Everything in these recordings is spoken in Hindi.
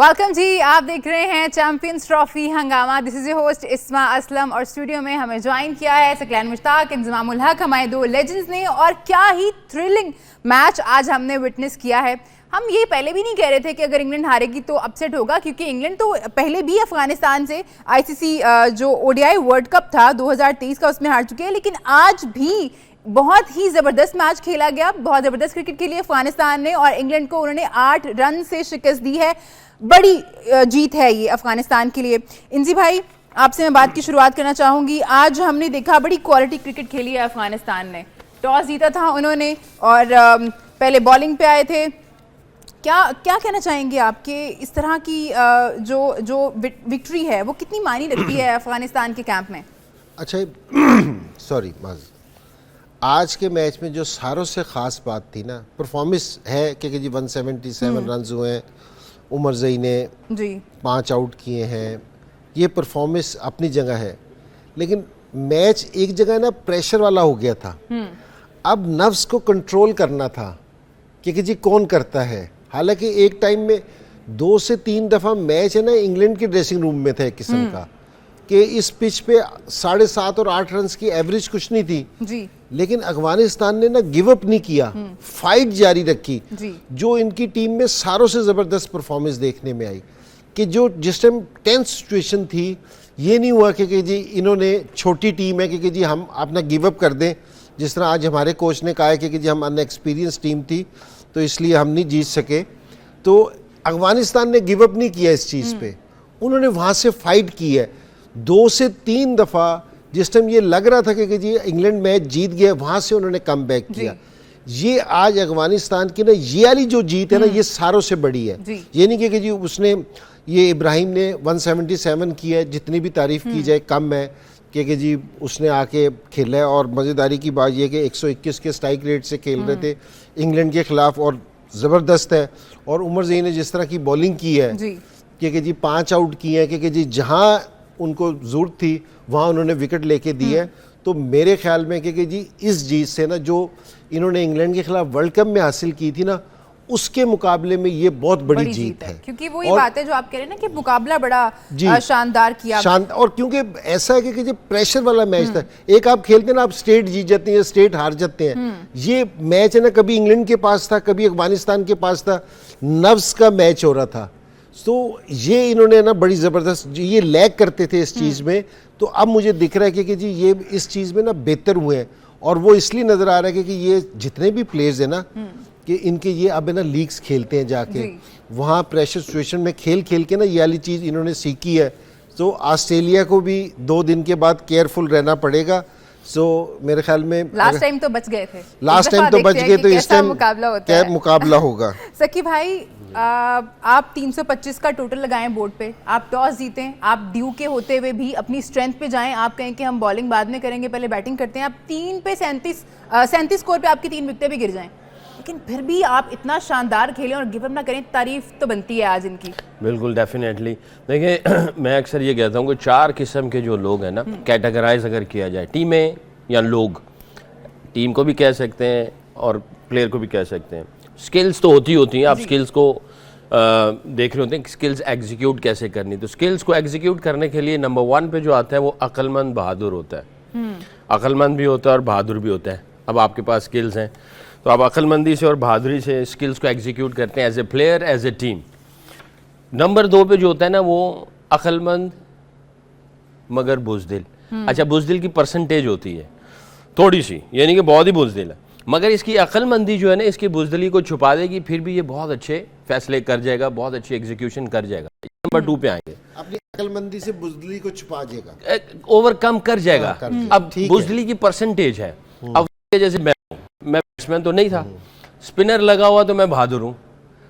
वेलकम जी, आप देख रहे हैं चैंपियंस ट्रॉफी हंगामा। दिस इज योर होस्ट इस्मा असलम और स्टूडियो में हमें ज्वाइन किया है सकलैन मुश्ताक, इंजमामुल हक, हमारे दो लेजेंड्स ने। और क्या ही थ्रिलिंग मैच आज हमने विटनेस किया है। हम ये पहले भी नहीं कह रहे थे कि अगर इंग्लैंड हारेगी तो अपसेट होगा, क्योंकि इंग्लैंड तो पहले भी अफगानिस्तान से आईसीसी जो ओडीआई वर्ल्ड कप था 2023 का उसमें हार चुके हैं। लेकिन आज भी बहुत ही ज़बरदस्त मैच खेला गया, बहुत ज़बरदस्त क्रिकेट के लिए अफगानिस्तान ने, और इंग्लैंड को उन्होंने 8 रन से शिकस्त दी है। बड़ी जीत है ये अफगानिस्तान के लिए। इंजी भाई, आपसे मैं बात की शुरुआत करना चाहूँगी। आज हमने देखा बड़ी क्वालिटी क्रिकेट खेली है अफगानिस्तान ने। टॉस जीता था उन्होंने और पहले बॉलिंग पे आए थे। क्या क्या कहना चाहेंगे आपके इस तरह की जो विक्ट्री है वो कितनी मायने रखती है अफगानिस्तान के कैंप में? अच्छा, सॉरी आज के मैच में जो सारों से ख़ास बात थी ना, परफॉर्मेंस है कि जी 177 रन हुए हैं, उमर ज़ई ने जी 5 आउट किए हैं, ये परफॉर्मेंस अपनी जगह है। लेकिन मैच एक जगह ना प्रेशर वाला हो गया था। अब नफ्स को कंट्रोल करना था कि जी कौन करता है। हालांकि एक टाइम में 2 से 3 दफ़ा मैच है ना इंग्लैंड के ड्रेसिंग रूम में था एक किस्म का कि इस पिच पे 7.5 और 8 रन की एवरेज कुछ नहीं थी जी। लेकिन अफगानिस्तान ने ना गिव अप नहीं किया, फाइट जारी रखी जी। जो इनकी टीम में सारों से ज़बरदस्त परफॉर्मेंस देखने में आई कि जो जिस टाइम टेंस सिचुएशन थी, ये नहीं हुआ कि जी इन्होंने छोटी टीम है कि जी हम अपना गिव अप कर दें। जिस तरह आज हमारे कोच ने कहा है कि जी हम अनएक्सपीरियंस टीम थी तो इसलिए हम नहीं जीत सके। तो अफगानिस्तान ने गिव अप नहीं किया इस चीज़ पे, उन्होंने वहाँ से फाइट की है 2 से 3 दफ़ा। जिस टाइम ये लग रहा था कि जी इंग्लैंड मैच जीत गया, वहाँ से उन्होंने कम बैक किया। ये आज अफगानिस्तान की ना ये वाली जो जीत है ना, ये सारों से बड़ी है। ये नहीं कि जी उसने ये इब्राहिम ने 177 किया है, जितनी भी तारीफ़ की जाए कम है कि जी उसने आके खेला है। और मज़ेदारी की बात यह कि 121 के स्ट्राइक रेट से खेल रहे थे इंग्लैंड के ख़िलाफ़ और ज़बरदस्त है। और उमर ज़ई ने जिस तरह की बॉलिंग की है कि जी 5 आउट किए हैं कि जी जहाँ उनको ज़रूरत थी वहाँ उन्होंने विकेट लेके दी है। तो मेरे ख्याल में कि जी इस जीत से ना जो इन्होंने इंग्लैंड के खिलाफ वर्ल्ड कप में हासिल की थी ना, उसके मुकाबले में ये बहुत बड़ी जीत है। क्योंकि वो ये बात है जो आप कह रहे हैं ना कि मुकाबला बड़ा शानदार किया। और क्योंकि ऐसा है कि जी प्रेशर वाला मैच था। एक आप खेलते हैं ना, आप स्टेट जीत जाते हैं, स्टेट हार जाते हैं। ये मैच है ना, कभी इंग्लैंड के पास था, कभी अफगानिस्तान के पास था, नफ्स का मैच हो रहा था। तो ये इन्होंने ना बड़ी ज़बरदस्त ये लैग करते थे इस चीज़ में। तो अब मुझे दिख रहा है कि जी ये इस चीज़ में ना बेहतर हुए हैं। और वो इसलिए नज़र आ रहा है कि ये जितने भी प्लेयर्स हैं ना कि इनके ये अब है ना लीग्स खेलते हैं जाके, वहाँ प्रेशर सिचुएशन में खेल के ना ये वाली चीज़ इन्होंने सीखी है। तो ऑस्ट्रेलिया को भी 2 दिन के बाद केयरफुल रहना पड़ेगा। मेरे ख्याल में लास्ट टाइम तो बच गए थे, लास्ट टाइम तो बच गए, तो इस टाइम क्या मुकाबला होगा। सकी भाई, आप 325 का टोटल लगाएं बोर्ड पे, आप टॉस जीतें, आप ड्यू के होते हुए भी अपनी स्ट्रेंथ पे जाएं, आप कहें कि हम बॉलिंग बाद में करेंगे पहले बैटिंग करते हैं, आप 3 पे 37 स्कोर पे आपकी 3 विकेटें भी गिर जाएं, लेकिन फिर भी आप इतना शानदार खेलें और गिव अप ना करें, तारीफ तो बनती है आज इनकी। बिल्कुल, डेफिनेटली। देखिए मैं अक्सर ये कहता हूँ कि 4 किस्म के जो लोग हैं ना, कैटेगराइज अगर किया जाए, टीमें या लोग, टीम को भी कह सकते हैं और प्लेयर को भी कह सकते हैं। स्किल्स तो होती हैं, आप स्किल्स को देख रहे होते हैं, स्किल्स एग्जीक्यूट कैसे करनी। तो स्किल्स को एग्जीक्यूट करने के लिए नंबर 1 पे जो आता है वो अक्लमंद बहादुर होता है। अक्लमंद भी होता है और बहादुर भी होता है। अब आपके पास स्किल्स हैं तो आप अक्लमंदी से और बहादुरी से स्किल्स को एग्जीक्यूट करते हैं as a player, as a team. Number 2 पे जो होता है ना वो अक्लमंद मगर बुज़दिल। अच्छा, बुज़दिल की परसेंटेज होती है थोड़ी सी, यानी कि बहुत ही बुज़दिल है, मगर इसकी अक्लमंदी जो है ना इसकी बुज़दिली को छुपा देगी, फिर भी ये बहुत अच्छे फैसले कर जाएगा, बहुत अच्छी एग्जीक्यूशन कर जाएगा। नंबर 2 पे आएंगे, अपनी अक्लमंदी से बुज़दिली को छुपा जाएगा, ओवरकम कर जाएगा। अब बुज़दिली की परसेंटेज है। अब जैसे मैं बैट्समैन तो नहीं था, स्पिनर लगा हुआ तो मैं बहादुर हूँ,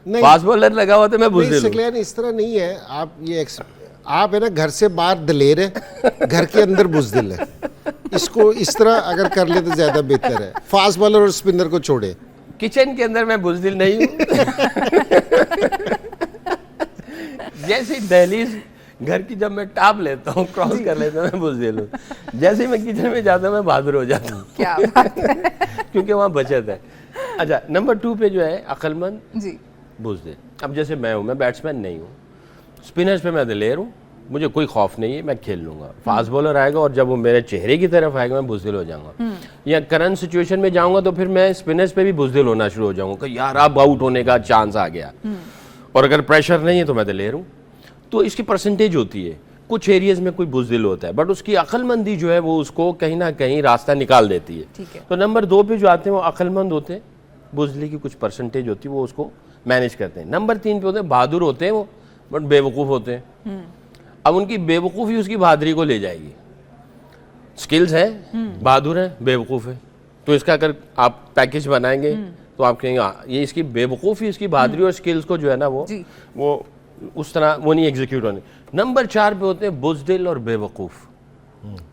फास्ट बॉलर लगा हुआ तो मैं बुज़दिल हूँ। इस तरह नहीं है। आप है ना घर से बाहर दलेर है, घर के अंदर बुज़दिल है। इसको इस तरह अगर कर ले तो ज्यादा बेहतर है। फास्ट बॉलर और स्पिनर को छोड़े, किचन के अंदर मैं बुज़दिल नहीं हूँ। जैसे दहलीज घर की जब मैं टाप लेता हूँ, क्रॉस कर लेता हूँ, मैं बुज़दिल हूँ। जैसे ही मैं किचन में जाता हूँ मैं बहादुर हो जाता हूँ। क्या बात है। क्योंकि वहाँ बचत है। अच्छा, नंबर 2 पे जो है अक्लमंद बुज़दिल। अब जैसे मैं हूँ, मैं बैट्समैन नहीं हूँ, स्पिनर्स पे मैं दिलेर हूँ, मुझे कोई खौफ नहीं है, मैं खेल लूंगा। फास्ट बॉलर आएगा और जब वो मेरे चेहरे की तरफ आएगा मैं बुज़दिल हो जाऊंगा। या करंट सिचुएशन में जाऊंगा तो फिर मैं स्पिनर्स पे भी बुज़दिल होना शुरू हो जाऊंगा कि यार अब आउट होने का चांस आ गया। और अगर प्रेशर नहीं है तो मैं दिलेर हूँ। तो इसकी परसेंटेज होती है, कुछ एरियाज में कोई बुज़दिल होता है, बट उसकी अक्लमंदी जो है वो उसको कहीं ना कहीं रास्ता निकाल देती है। तो नंबर 2 पे जो आते हैं वो अक्लमंद होते हैं, बुज़दिली की कुछ परसेंटेज होती है, वो उसको मैनेज करते हैं। नंबर 3 पे होते हैं बहादुर होते हैं वो, बट बेवकूफ़ होते हैं। अब उनकी बेवकूफ़ी उसकी बहादुरी को ले जाएगी। स्किल्स है, बहादुर है, बेवकूफ़ है, तो इसका अगर आप पैकेज बनाएंगे तो आप कहेंगे ये इसकी बेवकूफ़ी, इसकी बहादुरी और स्किल्स को जो है ना वो उस तरह वो नहीं एग्जीक्यूट होने। नंबर 4 पे होते हैं बुज़दिल और बेवकूफ़।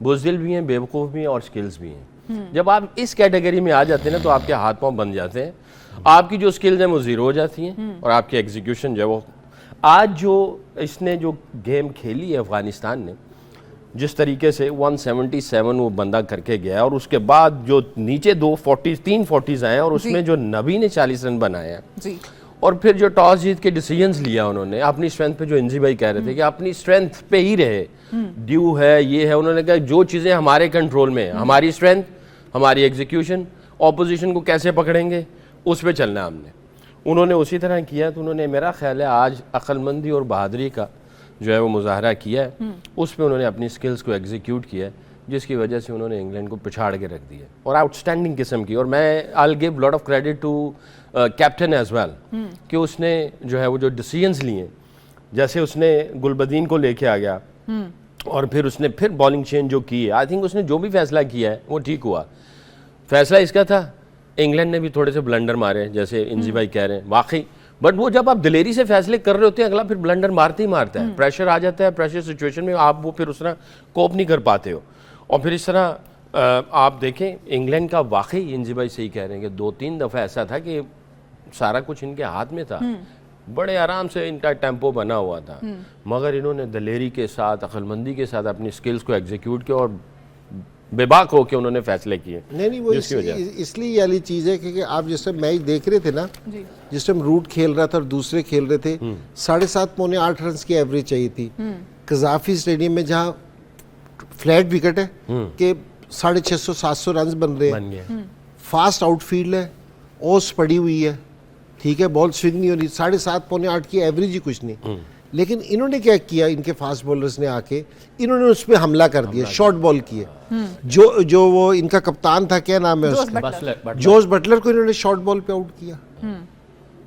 बुज़दिल भी हैं, बेवकूफ़ भी हैं और स्किल्स भी हैं। जब आप इस कैटेगरी में आ जाते हैं ना तो आपके हाथ पांव बन जाते हैं, आपकी जो स्किल्स हैं वो ज़ीरो हो जाती हैं और आपकी एग्जीक्यूशन जो है वो। आज जो इसने जो गेम खेली है अफ़गानिस्तान ने, जिस तरीके से 177 वो बंदा करके गया और उसके बाद जो नीचे 3 40s आए और उसमें जो नबी ने 40 रन बनाए हैं और फिर जो टॉस जीत के डिसीजंस लिया उन्होंने अपनी स्ट्रेंथ पे, जो इंजी भाई कह रहे थे कि अपनी स्ट्रेंथ पे ही रहे, ड्यू है ये है, उन्होंने कहा जो चीज़ें हमारे कंट्रोल में है, हमारी स्ट्रेंथ, हमारी एग्जीक्यूशन, ऑपोजिशन को कैसे पकड़ेंगे उस पर चलना हमने। उन्होंने उसी तरह किया। तो उन्होंने, मेरा ख्याल है आज अक्लमंदी और बहादुरी का जो है वो मुजाहरा किया है, उस पर उन्होंने अपनी स्किल्स को एग्जीक्यूट किया है, जिसकी वजह से उन्होंने इंग्लैंड को पिछाड़ के रख दिया और आउटस्टैंडिंग किस्म की। और मैं I will give lot of credit to captain as well कि उसने जो है वो जो डिसीजंस लिए, जैसे उसने गुलबदीन को लेके आ गया और फिर उसने फिर बॉलिंग चेंज जो की है, आई थिंक उसने जो भी फैसला किया है वो ठीक हुआ। फैसला इसका था, इंग्लैंड ने भी थोड़े से ब्लंडर मारे जैसे इंजी भाई कह रहे हैं वाकई, बट वो जब आप दिलेरी से फैसले कर रहे होते हैं अगला फिर ब्लंडर मारते ही मारता है, प्रेशर आ जाता है, प्रेशर सिचुएशन में आप वो फिर उस तरह कोप नहीं कर पाते हो। और फिर इस तरह आप देखें इंग्लैंड का वाकई इंजी भाई सही कह रहे हैं कि 2-3 दफ़ा ऐसा था कि सारा कुछ इनके हाथ में था, बड़े आराम से इनका टेम्पो बना हुआ था, मगर इन्होंने दिलेरी के साथ, अक्लमंदी के साथ अपनी स्किल्स को एग्जीक्यूट किया और बेबाक होकर उन्होंने फैसले किए। नहीं वो इसलिए ये वाली चीज़ है कि आप जिस टाइम मैच देख रहे थे ना, जिस टाइम रूट खेल रहा था और दूसरे खेल रहे थे, 7.5 पौने 8 रन की एवरेज चाहिए थी। कजाफी स्टेडियम में जहाँ फ्लैट विकेट है कि 650-700 रन बन रहे हैं, फास्ट आउटफील्ड है, ओस पड़ी हुई है, ठीक है, बॉल स्विंग नहीं हो रही, 7.5 पौने 8 की एवरेज ही कुछ नहीं। लेकिन इन्होंने क्या किया, इनके फास्ट बॉलर्स ने आके इन्होंने उस पर हमला कर दिया, शॉर्ट बॉल किए। जो वो इनका कप्तान था, क्या नाम है उसका, जोस बटलर को इन्होंने शॉर्ट बॉल पे आउट किया,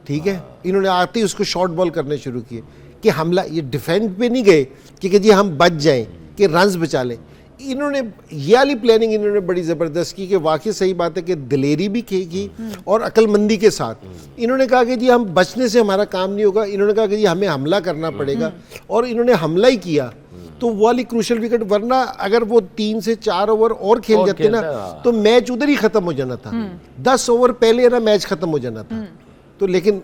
ठीक है। इन्होंने आते ही उसको शॉर्ट बॉल करने शुरू किए कि हमला, ये डिफेंड पे नहीं गए कि जी हम बच जाएं, कि रन्स बचा लें। इन्होंने ये वाली प्लानिंग इन्होंने बड़ी ज़बरदस्त की कि वाकई सही बात है कि दिलेरी भी की और अक्लमंदी के साथ इन्होंने कहा कि जी हम बचने से हमारा काम नहीं होगा, इन्होंने कहा कि जी हमें हमला करना पड़ेगा और इन्होंने हमला ही किया। तो वो वाली क्रूशल विकेट, वरना अगर वो 3 से 4 ओवर और खेल जाते ना तो मैच उधर ही ख़त्म हो जाना था, 10 ओवर पहले ना मैच ख़त्म हो जाना था। तो लेकिन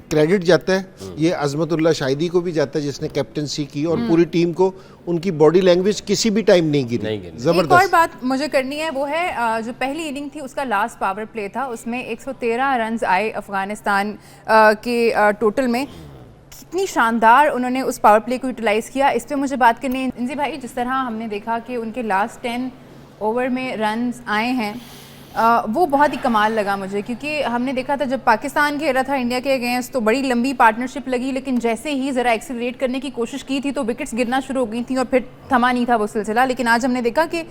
क्रेडिट जाता है ये अजमतुल्लाह शाहिदी को भी जाता है जिसने कैप्टनसी की और पूरी टीम को, उनकी बॉडी लैंग्वेज किसी भी टाइम नहीं गिरी, जबरदस्त। एक और बात मुझे करनी है, वो है जो पहली इनिंग थी उसका लास्ट पावर प्ले था, उसमें 113 रन आए अफगानिस्तान के टोटल में। कितनी शानदार उन्होंने उस पावर प्ले को यूटिलाइज़ किया, इस पर मुझे बात करनी है। इंजी भाई, जिस तरह हमने देखा कि उनके लास्ट 10 ओवर में रन आए हैं, वो बहुत ही कमाल लगा मुझे, क्योंकि हमने देखा था जब पाकिस्तान खेल रहा था इंडिया के अगेंस्ट तो बड़ी लंबी पार्टनरशिप लगी, लेकिन जैसे ही ज़रा एक्सेलरेट करने की कोशिश की थी तो विकेट्स गिरना शुरू हो गई थी और फिर थमा नहीं था वो सिलसिला। लेकिन आज हमने देखा कि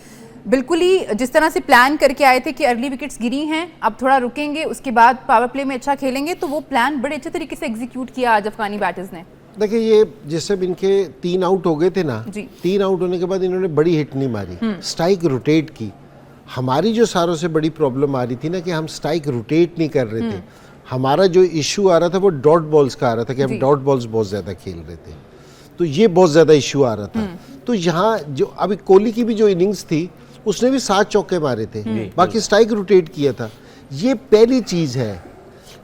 बिल्कुल ही जिस तरह से प्लान करके आए थे कि अर्ली विकेट्स गिरी हैं, अब थोड़ा रुकेंगे, उसके बाद पावर प्ले में अच्छा खेलेंगे, तो वो प्लान बड़े अच्छे तरीके से एग्जीक्यूट किया आज अफगानी बैटर्स ने। देखिए ये जैसे इनके 3 आउट हो गए थे ना, 3 आउट होने के बाद इन्होंने बड़ी हिट नहीं मारी, स्ट्राइक रोटेट की। हमारी जो सारों से बड़ी प्रॉब्लम आ रही थी ना कि हम स्ट्राइक रोटेट नहीं कर रहे थे, हमारा जो इशू आ रहा था वो डॉट बॉल्स का आ रहा था कि हम डॉट बॉल्स बहुत ज़्यादा खेल रहे थे, तो ये बहुत ज़्यादा इशू आ रहा था। तो यहाँ जो अभी कोहली की भी जो इनिंग्स थी उसने भी 7 चौके मारे थे, बाकी स्ट्राइक रोटेट किया था। ये पहली चीज़ है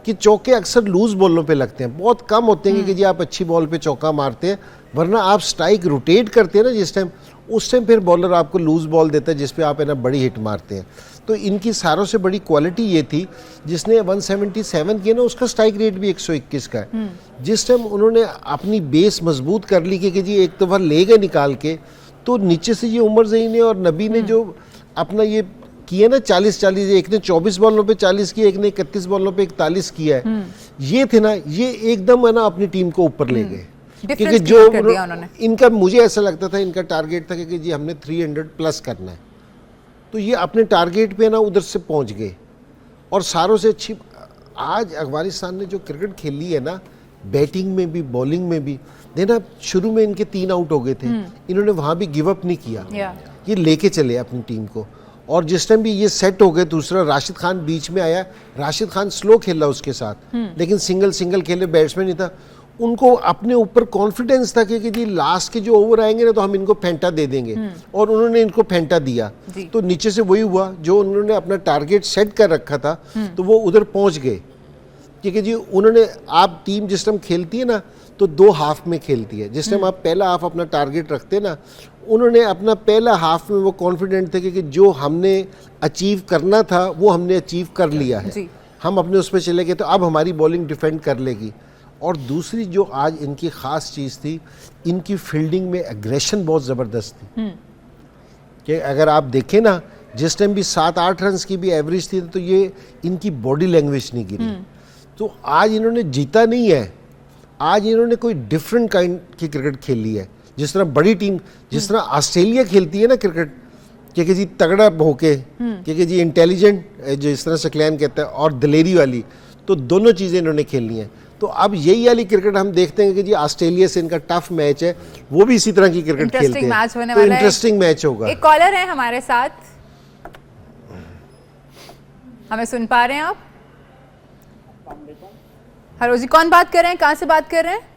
कि चौके अक्सर लूज बॉलों पे लगते हैं, बहुत कम होते हैं कि जी आप अच्छी बॉल पे चौका मारते हैं, वरना आप स्ट्राइक रोटेट करते हैं ना जिस टाइम, उस टाइम फिर बॉलर आपको लूज बॉल देता है जिस पे आप है ना बड़ी हिट मारते हैं। तो इनकी सारों से बड़ी क्वालिटी ये थी, जिसने 177 किया ना उसका स्ट्राइक रेट भी 121 का है। जिस टाइम उन्होंने अपनी बेस मजबूत कर ली कि जी एक दफ़ा ले गए निकाल के, तो नीचे से ये उमर ज़ई ने और नबी ने जो अपना ये किया ना 40-40, एक ने 24 बॉलों पे 40 किया, एक ने 31 बॉलों पे 41 किया है, ये थे ना, ये एकदम है ना अपनी टीम को ऊपर ले गए। क्योंकि जो इनका, मुझे ऐसा लगता था इनका टारगेट था कि जी हमने 300 प्लस करना है, तो ये अपने टारगेट पे ना उधर से पहुंच गए। और सारों से अच्छी आज अफगानिस्तान ने जो क्रिकेट खेली है ना, बैटिंग में भी बॉलिंग में भी, देखना शुरू में इनके 3 आउट हो गए थे, इन्होंने वहां भी गिव अप नहीं किया, ये लेके चले अपनी टीम को। और जिस टाइम भी ये सेट हो गए, दूसरा राशिद खान बीच में आया, राशिद खान स्लो खेला उसके साथ, लेकिन सिंगल खेले, बैट्समैन ही था, उनको अपने ऊपर कॉन्फिडेंस था कि जी लास्ट के जो ओवर आएंगे ना तो हम इनको फेंटा दे देंगे, और उन्होंने इनको फेंटा दिया। तो नीचे से वही हुआ जो उन्होंने अपना टारगेट सेट कर रखा था, तो वो उधर पहुंच गए। क्योंकि जी उन्होंने, आप टीम जिस टाइम खेलती है ना तो 2 हाफ में खेलती है, जिस टाइम आप पहला हाफ अपना टारगेट रखते हैं ना, उन्होंने अपना पहला हाफ में वो कॉन्फिडेंट थे कि जो हमने अचीव करना था वो हमने अचीव कर लिया है, हम अपने उस पर चले गए, तो अब हमारी बॉलिंग डिफेंड कर लेगी। और दूसरी जो आज इनकी ख़ास चीज़ थी, इनकी फील्डिंग में एग्रेशन बहुत ज़बरदस्त थी। कि अगर आप देखें ना, जिस टाइम भी 7-8 रन की भी एवरेज थी, तो ये इनकी बॉडी लैंग्वेज नहीं गिरी। तो आज इन्होंने जीता नहीं है, आज इन्होंने कोई डिफरेंट काइंड की क्रिकेट खेली है। जिस तरह बड़ी टीम, जिस तरह ऑस्ट्रेलिया खेलती है ना क्रिकेट, क्योंकि जी तगड़ा होके, क्योंकि जी इंटेलिजेंट, जो इस तरह सकलैन कहता है, और दिलेरी वाली, तो दोनों चीज़ें इन्होंने खेलनी है। तो अब यही वाली क्रिकेट हम देखते हैं कि जी ऑस्ट्रेलिया से इनका टफ मैच है, वो भी इसी तरह की क्रिकेट खेलते हैं, मैच होने तो वाला है, इंटरेस्टिंग मैच होगा। एक कॉलर है हमारे साथ, हमें सुन पा रहे हैं आप? हेलो जी, कौन बात कर रहे हैं, कहाँ से बात कर रहे हैं?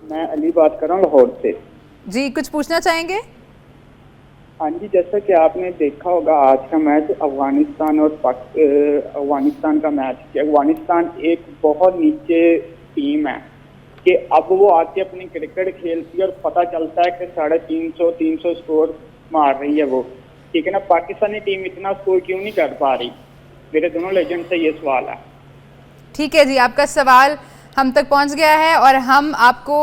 मैं अली बात कर रहा हूँ लाहौर से। जी, कुछ पूछना चाहेंगे? हाँ जी, जैसा कि आपने देखा होगा आज का मैच अफगानिस्तान और अफगानिस्तान का मैच, कि अफगानिस्तान एक बहुत नीचे टीम है, कि अब वो आके अपनी क्रिकेट खेलती है और पता चलता है कि 350 स्कोर मार रही है वो, ठीक है ना। पाकिस्तानी टीम इतना स्कोर क्यों नहीं कर पा रही? मेरे दोनों लेजेंड से ये सवाल है। ठीक है जी, आपका सवाल हम तक पहुंच गया है, और हम आपको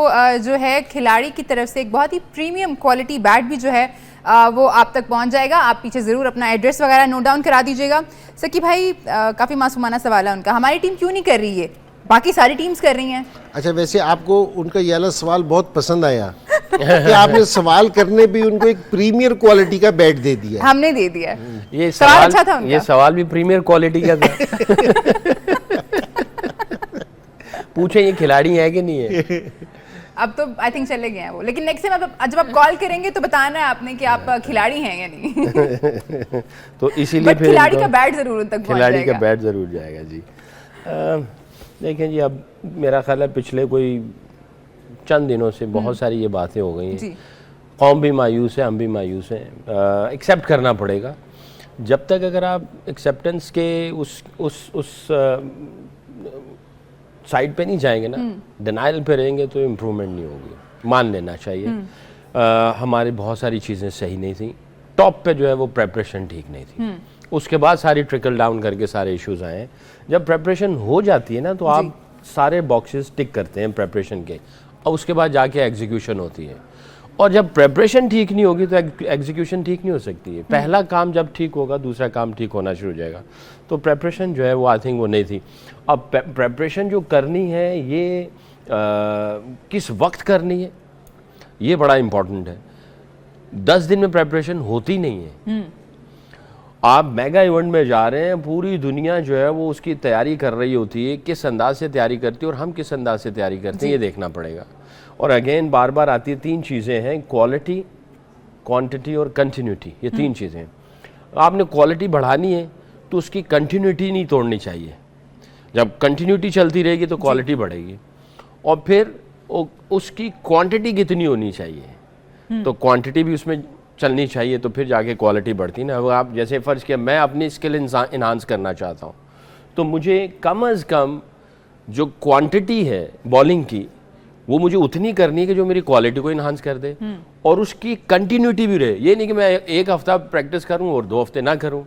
जो है खिलाड़ी की तरफ से एक बहुत ही प्रीमियम क्वालिटी बैट भी जो है वो आप तक पहुंच जाएगा। आप पीछे ज़रूर अपना एड्रेस वगैरह नोट डाउन करा दीजिएगा। सकी भाई, काफ़ी मासूमाना सवाल है उनका, हमारी टीम क्यों नहीं कर रही है, बाकी सारी टीम्स कर रही हैं। अच्छा, वैसे आपको उनका ये वाला सवाल बहुत पसंद आया कि आपने सवाल करने भी उनको एक प्रीमियर क्वालिटी का बैट दे दिया। हमने दे दिया, ये सवाल अच्छा था उनका। ये सवाल भी प्रीमियर क्वालिटी का था। पूछे ये खिलाड़ी है कि नहीं है? अब तो आई थिंक चले गए हैं वो, लेकिन नेक्स्ट टाइम जब आप कॉल करेंगे तो बताना है आपने कि आप खिलाड़ी हैं या नहीं। तो इसीलिए फिर खिलाड़ी का बैट जरूर उन तक पहुंच जाएगा। खिलाड़ी का बैट जरूर जाएगा जी। देखें जी, अब मेरा ख्याल है पिछले कोई चंद दिनों से बहुत सारी ये बातें हो गई हैं, कौम भी मायूस है, हम भी मायूस हैं। एक्सेप्ट करना पड़ेगा। जब तक अगर आप एक्सेप्टेंस के उस साइड पे नहीं जाएंगे ना, डिनाइल पे रहेंगे, तो इम्प्रूवमेंट नहीं होगी। मान लेना चाहिए हमारी बहुत सारी चीज़ें सही नहीं थी। टॉप पे जो है वो प्रेपरेशन ठीक नहीं थी, उसके बाद सारी ट्रिकल डाउन करके सारे इश्यूज आए हैं। जब प्रेपरेशन हो जाती है ना, तो आप सारे बॉक्सेस टिक करते हैं प्रेपरेशन के, और उसके बाद जाके एग्जीक्यूशन होती है। और जब प्रेपरेशन ठीक नहीं होगी तो एग्जीक्यूशन ठीक नहीं हो सकती है। पहला काम जब ठीक होगा, दूसरा काम ठीक होना शुरू हो जाएगा। तो प्रेपरेशन जो है वो आई थिंक वो नहीं थी। अब प्रेपरेशन जो करनी है, ये किस वक्त करनी है, ये बड़ा इम्पोर्टेंट है। 10 दिन में प्रेपरेशन होती नहीं है। आप मेगा इवेंट में जा रहे हैं, पूरी दुनिया जो है वो उसकी तैयारी कर रही होती है, किस अंदाज से तैयारी करती है और हम किस अंदाज से तैयारी करते हैं, ये देखना पड़ेगा। और अगेन बार बार आती है, 3 चीज़ें हैं, क्वालिटी, क्वांटिटी और कंटिन्यूटी। ये 3 चीज़ें हैं। आपने क्वालिटी बढ़ानी है तो उसकी कंटिन्यूटी नहीं तोड़नी चाहिए। जब कंटिन्यूटी चलती रहेगी तो क्वालिटी बढ़ेगी। और फिर उसकी क्वांटिटी कितनी होनी चाहिए, तो क्वांटिटी भी उसमें चलनी चाहिए, तो फिर जाके क्वालिटी बढ़ती ना। अब आप जैसे फ़र्ज़ किया, मैं अपनी स्किल इन्हांस करना चाहता हूँ, तो मुझे कम अज़ कम जो क्वांटिटी है बॉलिंग की, वो मुझे उतनी करनी है कि जो मेरी क्वालिटी को इन्हांस कर दे और उसकी कंटिन्यूटी भी रहे। ये नहीं कि मैं एक हफ्ता प्रैक्टिस करूं और 2 हफ्ते ना करूं,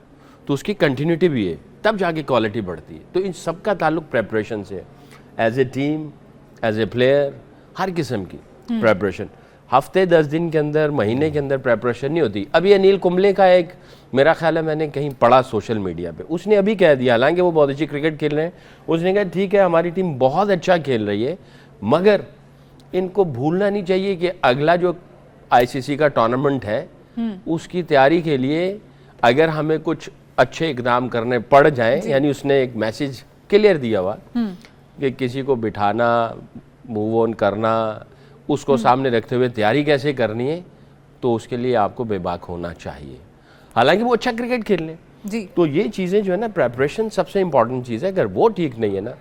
तो उसकी कंटिन्यूटी भी है, तब जाके क्वालिटी बढ़ती है। तो इन सब का ताल्लुक प्रेपरेशन से है, as a team, as a player, हर किस्म की प्रेपरेशन। हफ्ते 10 दिन के अंदर, महीने के अंदर प्रेपरेशन नहीं होती। अभी अनिल कुंबले का एक, मेरा ख्याल है मैंने कहीं पढ़ा सोशल मीडिया पे, उसने अभी कह दिया, हालांकि वो बहुत अच्छी क्रिकेट खेल रहे हैं, उसने कहा ठीक है हमारी टीम बहुत अच्छा खेल रही है, मगर इनको भूलना नहीं चाहिए कि अगला जो आईसीसी का टूर्नामेंट है उसकी तैयारी के लिए अगर हमें कुछ अच्छे इकदाम करने पड़ जाएं, यानी उसने एक मैसेज क्लियर दिया हुआ कि किसी को बिठाना, मूव ऑन करना, उसको सामने रखते हुए तैयारी कैसे करनी है, तो उसके लिए आपको बेबाक होना चाहिए। हालांकि वो अच्छा क्रिकेट खेल लें जी। तो ये चीज़ें जो है ना, प्रेपरेशन सबसे इंपॉर्टेंट चीज़ है। अगर वो ठीक नहीं है ना,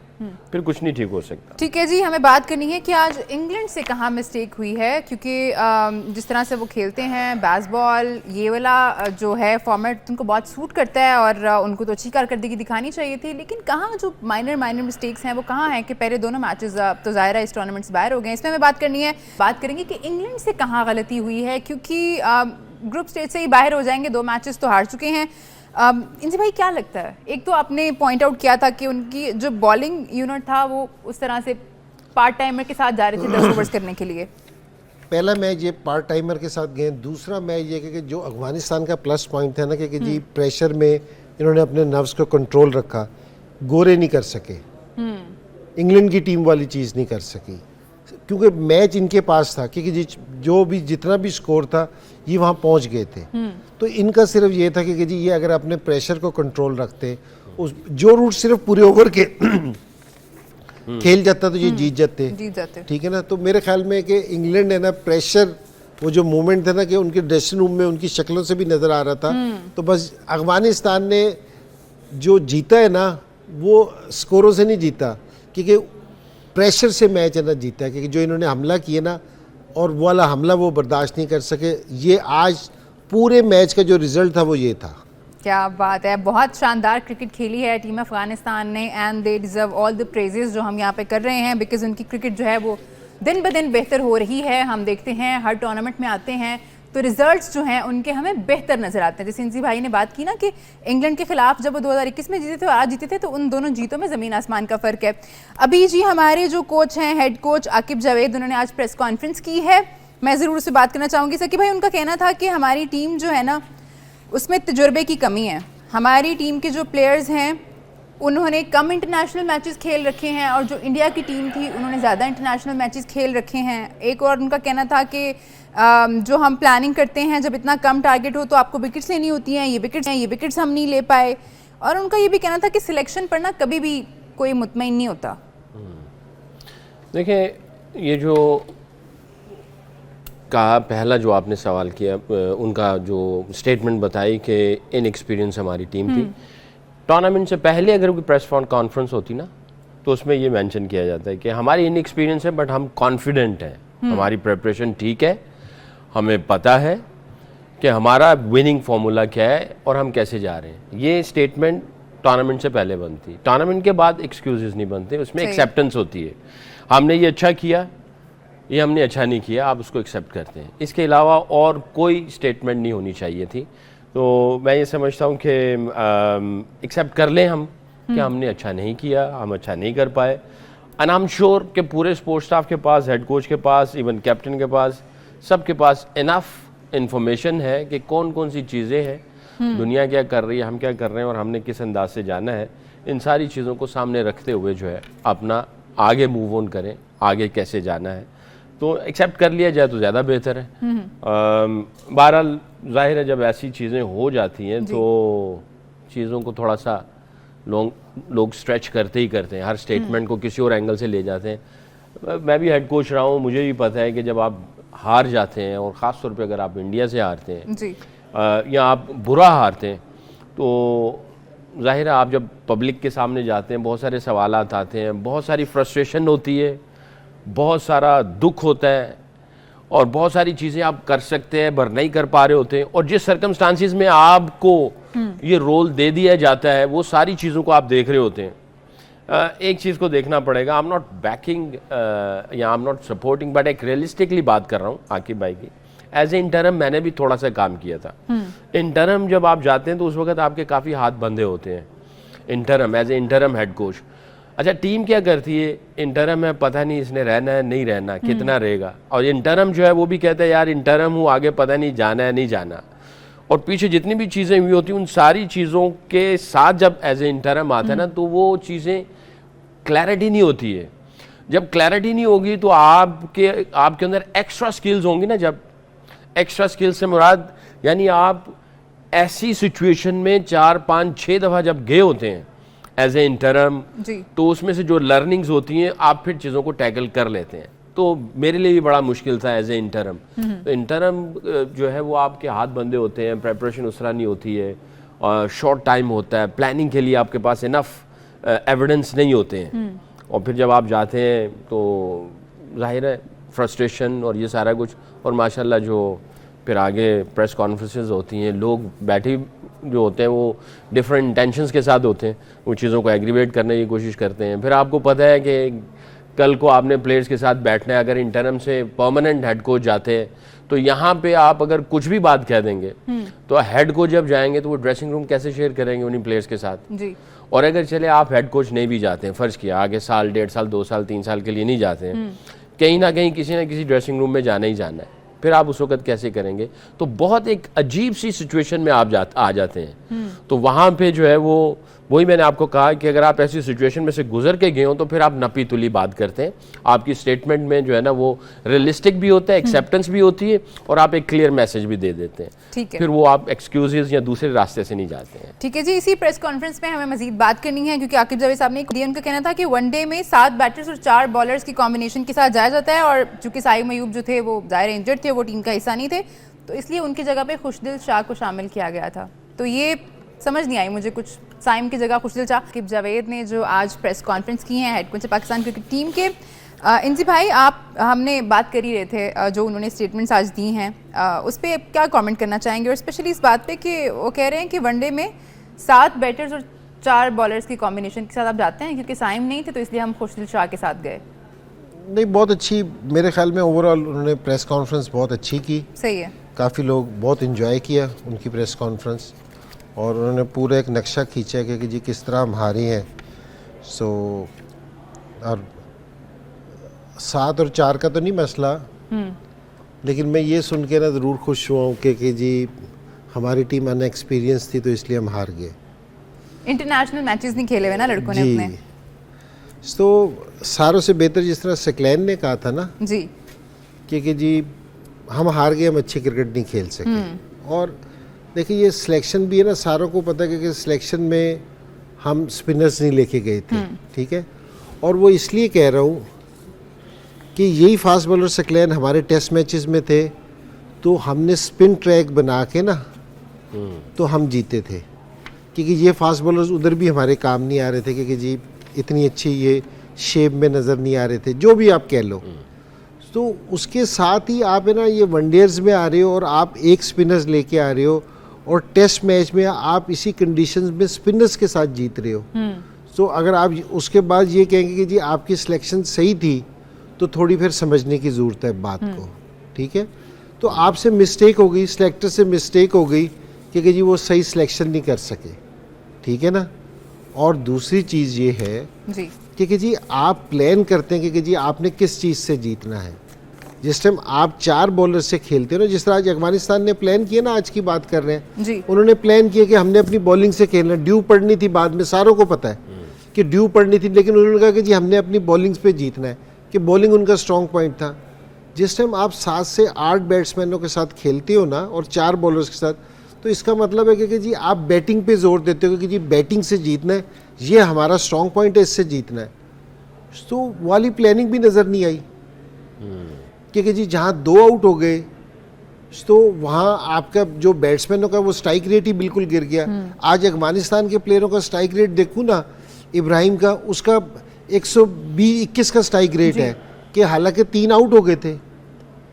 फिर कुछ नहीं ठीक हो सकता। ठीक है जी, हमें बात करनी है कि आज इंग्लैंड से कहाँ मिस्टेक हुई है, क्योंकि जिस तरह से वो खेलते हैं बेसबॉल, ये वाला जो है फॉर्मेट उनको बहुत सूट करता है और उनको तो अच्छी कारकर्दगी दिखानी चाहिए थी, लेकिन कहाँ जो माइनर मिस्टेक्स हैं वो कहाँ हैं कि पहले दोनों मैचेस तो ज़ाहिर है इस टूर्नामेंट से बाहर हो गए। इसमें हमें बात करनी है, बात करेंगे कि इंग्लैंड से कहाँ गलती हुई है, क्योंकि ग्रुप स्टेज से ही बाहर हो जाएंगे, 2 मैचेस तो हार चुके हैं। इनसे भाई क्या लगता है, एक तो आपने पॉइंट आउट किया था कि उनकी जो बॉलिंग यूनिट था वो उस तरह से पार्ट टाइमर के साथ जा रहे थे 10 ओवर्स करने के लिए। पहला मैच ये पार्ट टाइमर के साथ गए। दूसरा मैच ये कि जो अफगानिस्तान का प्लस पॉइंट है ना कि जी प्रेशर में इन्होंने अपने नर्व्स को कंट्रोल रखा, गोरे नहीं कर सके, इंग्लैंड की टीम वाली चीज़ नहीं कर सकी, क्योंकि मैच इनके पास था, क्योंकि जो भी जितना भी स्कोर था ये वहाँ पहुँच गए थे। तो इनका सिर्फ ये था कि जी ये अगर अपने प्रेशर को कंट्रोल रखते, उस जो रूट सिर्फ पूरे ओवर के खेल जाता तो ये जीत जाते। ठीक है ना। तो मेरे ख्याल में कि इंग्लैंड है ना, प्रेशर, वो जो मूवमेंट था ना कि उनके ड्रेसिंग रूम में उनकी शक्लों से भी नज़र आ रहा था। तो बस अफगानिस्तान ने जो जीता है ना वो स्कोरों से नहीं जीता, क्योंकि प्रेशर से मैच है ना जीता है, क्योंकि जो इन्होंने हमला किया ना और वो वाला हमला वो बर्दाश्त नहीं कर सके। ये आज पूरे मैच का जो रिजल्ट था वो ये था। क्या बात है, बहुत शानदार क्रिकेट खेली है टीम अफगानिस्तान ने and they deserve all the praises जो हम यहाँ पे कर रहे हैं, बिकॉज उनकी क्रिकेट जो है वो दिन ब दिन बेहतर हो रही है। हम देखते हैं हर टूर्नामेंट में आते हैं तो रिजल्ट्स जो हैं उनके हमें बेहतर नजर आते हैं। जैसे इंसी भाई ने बात की ना कि इंग्लैंड के खिलाफ जब वो 2021 में जीते थे और आज जीते थे, तो उन दोनों जीतों में ज़मीन आसमान का फ़र्क है। अभी जी हमारे जो कोच हैं, हेड कोच आकिब जावेद, उन्होंने आज प्रेस कॉन्फ्रेंस की है। मैं ज़रूर उससे बात करना चाहूँगी सर कि भाई उनका कहना था कि हमारी टीम जो है ना उसमें तजुर्बे की कमी है। हमारी टीम के जो प्लेयर्स हैं उन्होंने कम इंटरनेशनल मैचेस खेल रखे हैं और जो इंडिया की टीम थी उन्होंने ज़्यादा इंटरनेशनल मैचेस खेल रखे हैं। एक और उनका कहना था कि जो हम प्लानिंग करते हैं, जब इतना कम टारगेट हो तो आपको विकेट्स लेनी होती हैं, ये विकेट्स हम नहीं ले पाए। और उनका ये भी कहना था कि सिलेक्शन पर ना कभी भी कोई मुतमईन नहीं होता। देखिए, ये जो कहा पहला जो आपने सवाल किया, उनका जो स्टेटमेंट बताई कि इनएक्सपीरियंस हमारी टीम थी। टूर्नामेंट से पहले अगर कोई प्रेस कॉन्फ्रेंस होती ना तो उसमें ये मेंशन किया जाता है कि हमारी इनएक्सपीरियंस है बट हम कॉन्फिडेंट हैं, हमारी प्रिपरेशन ठीक है, हमें पता है कि हमारा विनिंग फार्मूला क्या है और हम कैसे जा रहे हैं। ये स्टेटमेंट टूर्नामेंट से पहले बनती है। टूर्नामेंट के बाद एक्सक्यूजेस नहीं बनते, उसमें एक्सेप्टेंस होती है। हमने ये अच्छा किया, ये हमने अच्छा नहीं किया, आप उसको एक्सेप्ट करते हैं। इसके अलावा और कोई स्टेटमेंट नहीं होनी चाहिए थी। तो मैं ये समझता हूँ कि एक्सेप्ट कर लें हम कि हमने अच्छा नहीं किया, हम अच्छा नहीं कर पाए। एंड आई एम श्योर कि पूरे स्पोर्ट्स स्टाफ के पास, हेड कोच के पास, इवन कैप्टन के पास, सबके पास इनफ इंफॉर्मेशन है कि कौन कौन सी चीज़ें हैं, दुनिया क्या कर रही है, हम क्या कर रहे हैं और हमने किस अंदाज से जाना है। इन सारी चीज़ों को सामने रखते हुए जो है अपना आगे मूव ऑन करें, आगे कैसे जाना है। तो एक्सेप्ट कर लिया जाए तो ज़्यादा बेहतर है। बहरहाल जाहिर है जब ऐसी चीज़ें हो जाती हैं तो चीज़ों को थोड़ा सा लोग स्ट्रेच करते ही करते हैं, हर स्टेटमेंट को किसी और एंगल से ले जाते हैं। मैं भी हेड कोच रहा हूँ, मुझे भी पता है कि जब आप हार जाते हैं और ख़ास तौर पे अगर आप इंडिया से हारते हैं जी, या आप बुरा हारते हैं, तो जाहिर है आप जब पब्लिक के सामने जाते हैं बहुत सारे सवालात आते हैं, बहुत सारी फ्रस्ट्रेशन होती है, बहुत सारा दुख होता है और बहुत सारी चीज़ें आप कर सकते हैं पर नहीं कर पा रहे होते हैं। और जिस सर्कमस्टांसिस में आपको ये रोल दे दिया जाता है वो सारी चीज़ों को आप देख रहे होते हैं। एक चीज़ को देखना पड़ेगा, आई एम नॉट बैकिंग या I am not supporting, but एक रियलिस्टिकली बात कर रहा हूँ आकिब भाई की। एज ए इंटरम मैंने भी थोड़ा सा काम किया था। इंटरम जब आप जाते हैं तो उस वक्त आपके काफ़ी हाथ बंधे होते हैं, interim as a interim head coach. अच्छा, टीम क्या करती है, इंटरम है, पता नहीं इसने रहना है नहीं रहना, कितना रहेगा, और इंटरम जो है वो भी कहता है यार इंटरम हूँ, आगे पता नहीं जाना है नहीं जाना, और पीछे जितनी भी चीज़ें हुई होती हैं उन सारी चीज़ों के साथ जब एज ए इंटरम आता है ना, तो वो चीज़ें क्लैरिटी नहीं होती है। जब क्लैरिटी नहीं होगी तो आपके अंदर एक्स्ट्रा स्किल्स होंगी ना, जब एक्स्ट्रा स्किल्स से मुराद यानी आप ऐसी सिचुएशन में 4, 5, 6 दफ़ा जब गए होते हैं एज ए इंटरम, तो उसमें से जो लर्निंग्स होती हैं आप फिर चीज़ों को टैकल कर लेते हैं। तो मेरे लिए भी बड़ा मुश्किल था एज ए इंटरम। तो इंटरम जो है वो आपके हाथ बंधे होते हैं, प्रेपरेशन उस तरह नहीं होती है, और शॉर्ट टाइम होता है, प्लानिंग के लिए आपके पास इनफ एविडेंस नहीं होते हैं, और फिर जब आप जाते हैं तो जाहिर है फ्रस्ट्रेशन और ये सारा कुछ, और माशाल्लाह जो फिर आगे प्रेस कॉन्फ्रेंसेस होती हैं, लोग बैठे जो होते हैं वो डिफरेंट इंटेंशंस के साथ होते हैं, वो चीज़ों को एग्रीवेट करने की कोशिश करते हैं। फिर आपको पता है कि कल को आपने प्लेयर्स के साथ बैठना है, अगर इंटरम से परमानेंट हेड कोच जाते हैं तो यहाँ पे आप अगर कुछ भी बात कह देंगे तो हेड कोच जब जाएंगे तो वो ड्रेसिंग रूम कैसे शेयर करेंगे उन्हीं प्लेयर्स के साथ जी। और अगर चले आप हेड कोच नहीं भी जाते हैं, फ़र्ज़ किया आगे साल, 1.5 साल, 2 साल, 3 साल के लिए नहीं जाते हैं, कहीं ना कहीं किसी ना किसी ड्रेसिंग रूम में जाना ही जाना है, फिर आप उस वक्त कैसे करेंगे? तो बहुत एक अजीब सी सिचुएशन में आप आ जाते हैं। तो वहाँ पे जो है वो वही मैंने आपको कहा कि अगर आप ऐसी सिचुएशन में से गुजर के गए हो तो फिर आप नपी तुली बात करते हैं, आपकी स्टेटमेंट में जो है ना वो रियलिस्टिक भी होता है, एक्सेप्टेंस भी होती है, और आप एक क्लियर मैसेज भी दे देते हैं। ठीक है, फिर वो आप एक्सक्यूजेज या दूसरे रास्ते से नहीं जाते हैं। ठीक है जी, इसी प्रेस कॉन्फ्रेंस में हमें मजीद बात करनी है, क्योंकि आकिब जावेद साहब ने उनका कहना था कि वनडे में 7 बैटर्स और 4 बॉलर्स की कॉम्बिनेशन के साथ जाया जाता है, और चूंकि साइम अयूब जो थे वो ज़ाहिर इंजर्ड थे, वो टीम का हिस्सा नहीं थे, तो इसलिए उनकी जगह पे खुशदिल शाह को शामिल किया गया था। तो ये समझ नहीं आई मुझे, कुछ साइम की जगह खुशदिल शाह। आकिब जावेद ने जो आज प्रेस कॉन्फ्रेंस की है head coach Pakistan cricket team के, इंजी भाई आप हमने बात कर ही रहे थे, जो उन्होंने स्टेटमेंट्स आज दी हैं उस पर क्या कमेंट करना चाहेंगे, और स्पेशली इस बात पे कि वो कह रहे हैं कि वनडे में 7 बैटर्स और 4 बॉलर्स की कॉम्बिनेशन के साथ आप जाते हैं, क्योंकि साइम नहीं थे तो इसलिए हम खुशदिल शाह के साथ गए। नहीं, बहुत अच्छी, मेरे ख्याल में ओवरऑल उन्होंने प्रेस कॉन्फ्रेंस बहुत अच्छी की। सही है, काफ़ी लोग बहुत इन्जॉय किया उनकी प्रेस कॉन्फ्रेंस, और उन्होंने पूरा एक नक्शा खींचा कि जी किस तरह हम हारे हैं। और 7 और 4 का तो नहीं मसला, लेकिन मैं ये सुन के ना ज़रूर खुश हुआ हूँ कि जी हमारी टीम अनएक्सपीरियंस थी तो इसलिए हम हार गए। इंटरनेशनल मैचेस नहीं खेले हुए ना लड़कों ने अपने, तो सारों से बेहतर जिस तरह सकलैन ने कहा था ना जी कि जी हम हार गए, हम अच्छी क्रिकेट नहीं खेल सके। और देखिए ये सिलेक्शन भी है ना, सारों को पता है कि सिलेक्शन में हम स्पिनर्स नहीं लेके गए थे, ठीक है, और वो इसलिए कह रहा हूँ कि यही फास्ट बॉलर सकलैन हमारे टेस्ट मैचेस में थे, तो हमने स्पिन ट्रैक बना के ना तो हम जीते थे, क्योंकि ये फास्ट बॉलर्स उधर भी हमारे काम नहीं आ रहे थे, क्योंकि जी इतनी अच्छी ये शेप में नज़र नहीं आ रहे थे, जो भी आप कह लो। तो उसके साथ ही आप है ना ये वनडेयर्स में आ रहे हो और आप एक स्पिनर्स लेके आ रहे हो, और टेस्ट मैच में आप इसी कंडीशंस में स्पिनर्स के साथ जीत रहे हो। तो अगर आप उसके बाद ये कहेंगे कि जी आपकी सिलेक्शन सही थी, तो थोड़ी फिर समझने की ज़रूरत है बात को, ठीक है। तो आपसे मिस्टेक हो गई, सिलेक्टर से मिस्टेक हो गई कि जी वो सही सिलेक्शन नहीं कर सके, ठीक है ना। और दूसरी चीज़ ये है कि जी आप प्लान करते हैं कि जी आपने किस चीज़ से जीतना है। जिस टाइम आप 4 बॉलर से खेलते हो ना, जिस तरह आज अफगानिस्तान ने प्लान किया ना, आज की बात कर रहे हैं जी, उन्होंने प्लान किया कि हमने अपनी बॉलिंग से खेलना, ड्यू पड़नी थी बाद में, सारों को पता है कि ड्यू पड़नी थी, लेकिन उन्होंने कहा कि जी हमने अपनी बॉलिंग पे जीतना है, कि बॉलिंग उनका स्ट्रॉन्ग पॉइंट था। जिस टाइम आप 7 से 8 बैट्समैनों के साथ खेलते हो ना और 4 बॉलर्स के साथ, तो इसका मतलब है कि जी आप बैटिंग पे जोर देते हो कि जी बैटिंग से जीतना है, ये हमारा स्ट्रॉन्ग पॉइंट है, इससे जीतना है। तो वाली प्लानिंग भी नज़र नहीं आई, क्योंकि जी जहाँ 2 आउट हो गए तो वहाँ आपका जो बैट्समैनों का वो स्ट्राइक रेट ही बिल्कुल गिर गया। आज अफगानिस्तान के प्लेयरों का स्ट्राइक रेट देखूँ ना, इब्राहिम का, उसका 120-21 का स्ट्राइक रेट है, कि हालांकि 3 आउट हो गए थे,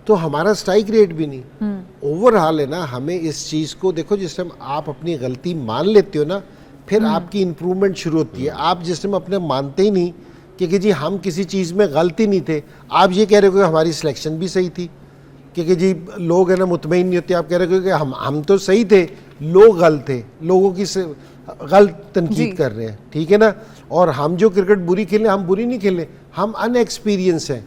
तो हमारा स्ट्राइक रेट भी नहीं। ओवरऑल है ना, हमें इस चीज़ को देखो, जिस टाइम आप अपनी गलती मान लेते हो ना, फिर आपकी इम्प्रूवमेंट शुरू होती है। आप जिस टाइम अपने मानते ही नहीं कि जी हम किसी चीज़ में गलती नहीं थे, आप ये कह रहे हो कि हमारी सिलेक्शन भी सही थी, कि जी लोग है ना मुतमईन नहीं होते, आप कह रहे हो कि हम तो सही थे, लोग गलत थे, लोगों की गलत तनकीद कर रहे हैं, ठीक है ना। और हम जो क्रिकेट बुरी खेले, हम बुरी नहीं खेले, हम अनएक्सपीरियंस हैं।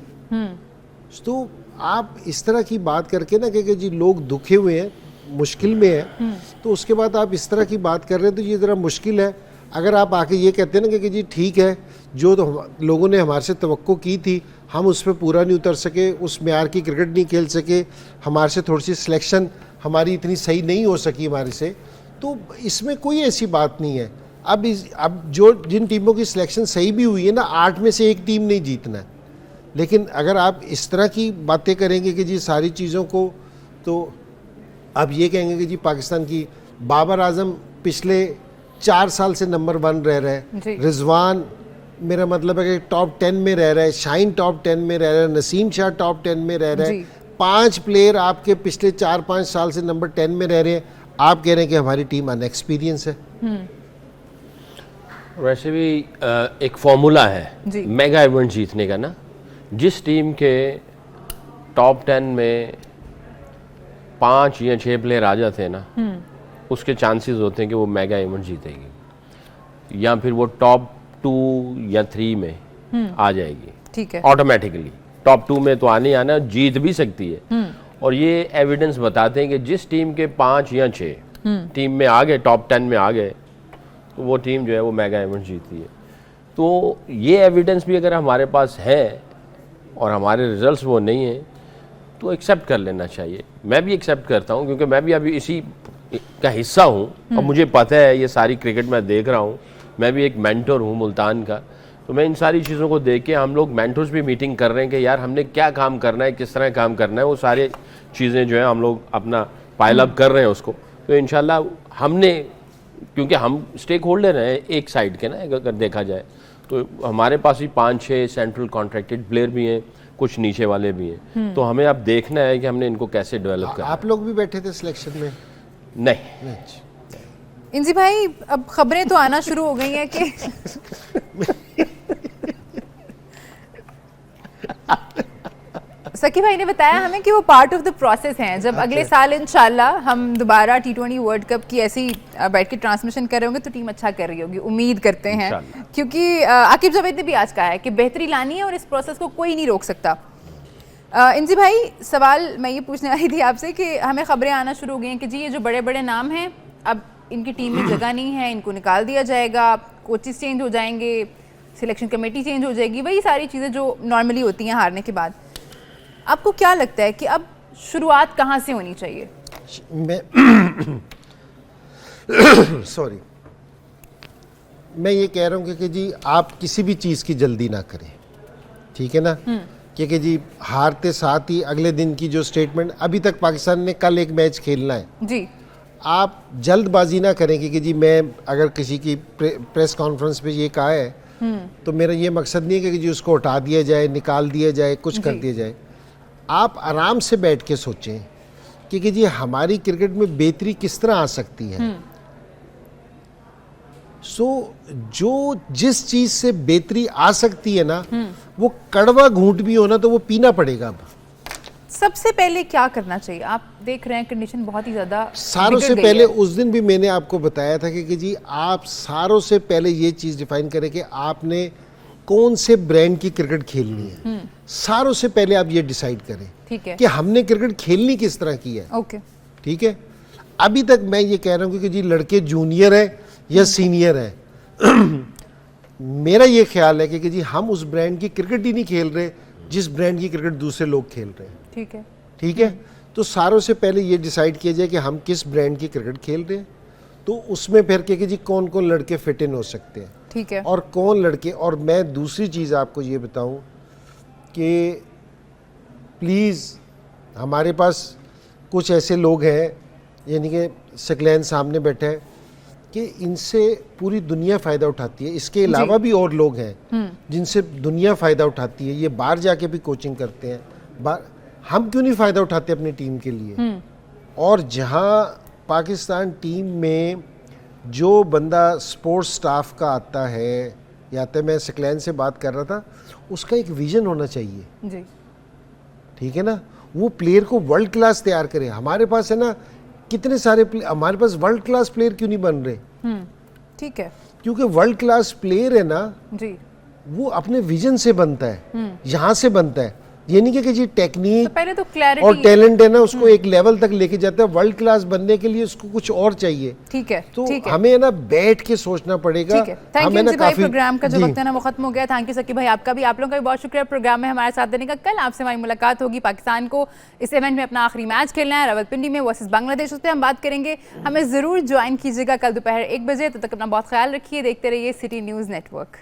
तो आप इस तरह की बात करके ना कि जी लोग दुखे हुए हैं, मुश्किल में है, तो उसके बाद आप इस तरह की बात कर रहे हैं तो ये ज़रा मुश्किल है। अगर आप आके ये कहते हैं ना कि जी ठीक है, जो तो लोगों ने हमारे से तवक्को की थी हम उस पर पूरा नहीं उतर सके, उस म्यार की क्रिकेट नहीं खेल सके, हमारे से थोड़ी सी सिलेक्शन हमारी इतनी सही नहीं हो सकी हमारे से, तो इसमें कोई ऐसी बात नहीं है। अब जो जिन टीमों की सिलेक्शन सही भी हुई है ना, 8 में से एक टीम नहीं जीतना है। लेकिन अगर आप इस तरह की बातें करेंगे कि जी सारी चीज़ों को, तो आप ये कहेंगे कि जी पाकिस्तान की बाबर आजम पिछले 4 साल से नंबर 1 रह रहा है, रिजवान मेरा मतलब है कि टॉप 10 में रह रहा है, शाहीन टॉप 10 में रह रहा है, नसीम शाह टॉप 10 में रह रहा है, 5 प्लेयर आपके पिछले 4-5 साल से नंबर 10 में रह रहे हैं, आप कह रहे हैं कि हमारी टीम अनएक्सपीरियंस है। वैसे भी एक फॉर्मूला है मेगा इवेंट जीतने का ना, जिस टीम के टॉप 10 में 5 या 6 प्लेयर आ जाते हैं ना, उसके चांसेस होते हैं कि वो मेगा इवेंट जीतेगी, या फिर वो टॉप 2 या 3 में आ जाएगी, ठीक है, ऑटोमेटिकली। टॉप 2 में तो आना जीत भी सकती है। और ये एविडेंस बताते हैं कि जिस टीम के 5 या 6 टीम में आ गए, टॉप 10 में आ गए, तो वो टीम जो है वो मेगा इवेंट जीतती है। तो ये एविडेंस भी अगर हमारे पास है और हमारे रिजल्ट्स वो नहीं है तो एक्सेप्ट कर लेना चाहिए। मैं भी एक्सेप्ट करता हूँ, क्योंकि मैं भी अभी इसी का हिस्सा हूँ और मुझे पता है ये सारी क्रिकेट मैं देख रहा हूँ। मैं भी एक मेंटर हूँ मुल्तान का, तो मैं इन सारी चीज़ों को देख के, हम लोग मेंटर्स भी मीटिंग कर रहे हैं कि यार हमने क्या काम करना है, किस तरह काम करना है, वो सारी चीज़ें जो है हम लोग अपना पाइल अप कर रहे हैं उसको। तो इंशाल्लाह हमने, क्योंकि हम स्टेक होल्डर हैं एक साइड के ना, अगर देखा जाए तो हमारे पास भी 5-6 सेंट्रल कॉन्ट्रैक्टेड प्लेयर भी हैं, कुछ नीचे वाले भी हैं, तो हमें अब देखना है कि हमने इनको कैसे डेवलप करना। आप लोग भी बैठे थे सिलेक्शन में? नहीं। इंजी भाई, अब खबरें तो आना शुरू हो गई हैं कि सकी भाई ने बताया हमें कि वो पार्ट ऑफ द प्रोसेस हैं। जब अगले साल इंशाल्लाह हम दोबारा T20 वर्ल्ड कप की ऐसी बैठ के ट्रांसमिशन कर रहे होंगे तो टीम अच्छा कर रही होगी, उम्मीद करते हैं, क्योंकि आकिब जावेद ने भी आज कहा है कि बेहतरी लानी है और इस प्रोसेस को कोई नहीं रोक सकता। इंजी भाई, सवाल मैं ये पूछने आई थी आपसे कि हमें खबरें आना शुरू हो गई हैं कि जी ये जो बड़े बड़े नाम हैं, अब इनकी टीम में जगह नहीं है, इनको निकाल दिया जाएगा, कोचेस चेंज हो जाएंगे, सिलेक्शन कमेटी चेंज हो जाएगी, वही सारी चीज़ें जो नॉर्मली होती हैं हारने के बाद। आपको क्या लगता है कि अब शुरुआत कहाँ से होनी चाहिए? सॉरी, मैं ये कह रहा हूँ कि जी आप किसी भी चीज़ की जल्दी ना करें, ठीक है ना, क्योंकि जी हारते साथ ही अगले दिन की जो स्टेटमेंट, अभी तक पाकिस्तान ने कल एक मैच खेलना है जी, आप जल्दबाजी ना करें कि जी मैं अगर किसी की प्रेस कॉन्फ्रेंस पे ये कहा है तो मेरा ये मकसद नहीं है कि जी उसको हटा दिया जाए, निकाल दिया जाए, कुछ कर दिया जाए। आप आराम से बैठ के सोचें कि जी हमारी क्रिकेट में बेहतरी किस तरह आ सकती है। जो जिस चीज से बेहतरी आ सकती है ना, वो कड़वा घूंट भी हो ना तो वो पीना पड़ेगा। अब सबसे पहले क्या करना चाहिए? आप देख रहे हैं कंडीशन बहुत ही ज्यादा सारों से पहले, उस दिन भी मैंने आपको बताया था कि जी आप सारों से पहले ये चीज डिफाइन करें कि आपने कौन से ब्रांड की क्रिकेट खेलनी है। सारों से पहले आप ये डिसाइड करें, ठीक है, कि हमने क्रिकेट खेलनी किस तरह की है। ओके, ठीक है। अभी तक मैं ये कह रहा हूँ कि जी लड़के जूनियर है या सीनियर है, मेरा ये ख्याल है कि जी हम उस ब्रांड की क्रिकेट ही नहीं खेल रहे जिस ब्रांड की क्रिकेट दूसरे लोग खेल रहे हैं। ठीक है, ठीक है। तो सारों से पहले ये डिसाइड किया जाए कि हम किस ब्रांड की क्रिकेट खेल रहे हैं, तो उसमें फिर कि जी कौन कौन लड़के फिट इन हो सकते हैं, ठीक है, और कौन लड़के। और मैं दूसरी चीज़ आपको ये बताऊं कि प्लीज़ हमारे पास कुछ ऐसे लोग हैं, यानी कि सकलैन सामने बैठे हैं, कि इनसे पूरी दुनिया फ़ायदा उठाती है। इसके अलावा भी और लोग हैं जिनसे दुनिया फ़ायदा उठाती है, ये बाहर जाके भी कोचिंग करते हैं। हम क्यों नहीं फ़ायदा उठाते अपनी टीम के लिए? और जहाँ पाकिस्तान टीम में जो बंदा स्पोर्ट्स स्टाफ का आता है या तो मैं सकलैन से बात कर रहा था, उसका एक विजन होना चाहिए, जी ठीक है ना। वो प्लेयर को वर्ल्ड क्लास तैयार करे। हमारे पास है ना कितने सारे हमारे पास वर्ल्ड क्लास प्लेयर क्यों नहीं बन रहे? ठीक है, क्योंकि वर्ल्ड क्लास प्लेयर है ना जी वो अपने विजन से बनता है, यहाँ से बनता है। ये नहीं कि जी तो टेक्निक पहले तो क्लैरिटी और टैलेंट है ना उसको एक लेवल तक लेके जाता है। वर्ल्ड क्लास बनने के लिए उसको कुछ और चाहिए। ठीक है, तो ठीक है, हमें है ना बैठ के सोचना पड़ेगा। ठीक है। थैंक हमें यू ना जी भाई, काफी प्रोग्राम का जो जी। वक्त है ना वो खत्म हो गया। थैंक यू सकी भाई, आपका भी, आप लोगों का भी बहुत शुक्रिया प्रोग्राम में हमारे साथ देने का। कल आपसे हमारी मुलाकात होगी। पाकिस्तान को इस इवेंट में अपना आखिरी मैच खेलना है रावलपिंडी में वर्सेस बांग्लादेश, उस पर हम बात करेंगे। हमें जरूर ज्वाइन कीजिएगा कल दोपहर 1 बजे। तब तक अपना बहुत ख्याल रखिए, देखते रहिए सिटी न्यूज़ नेटवर्क।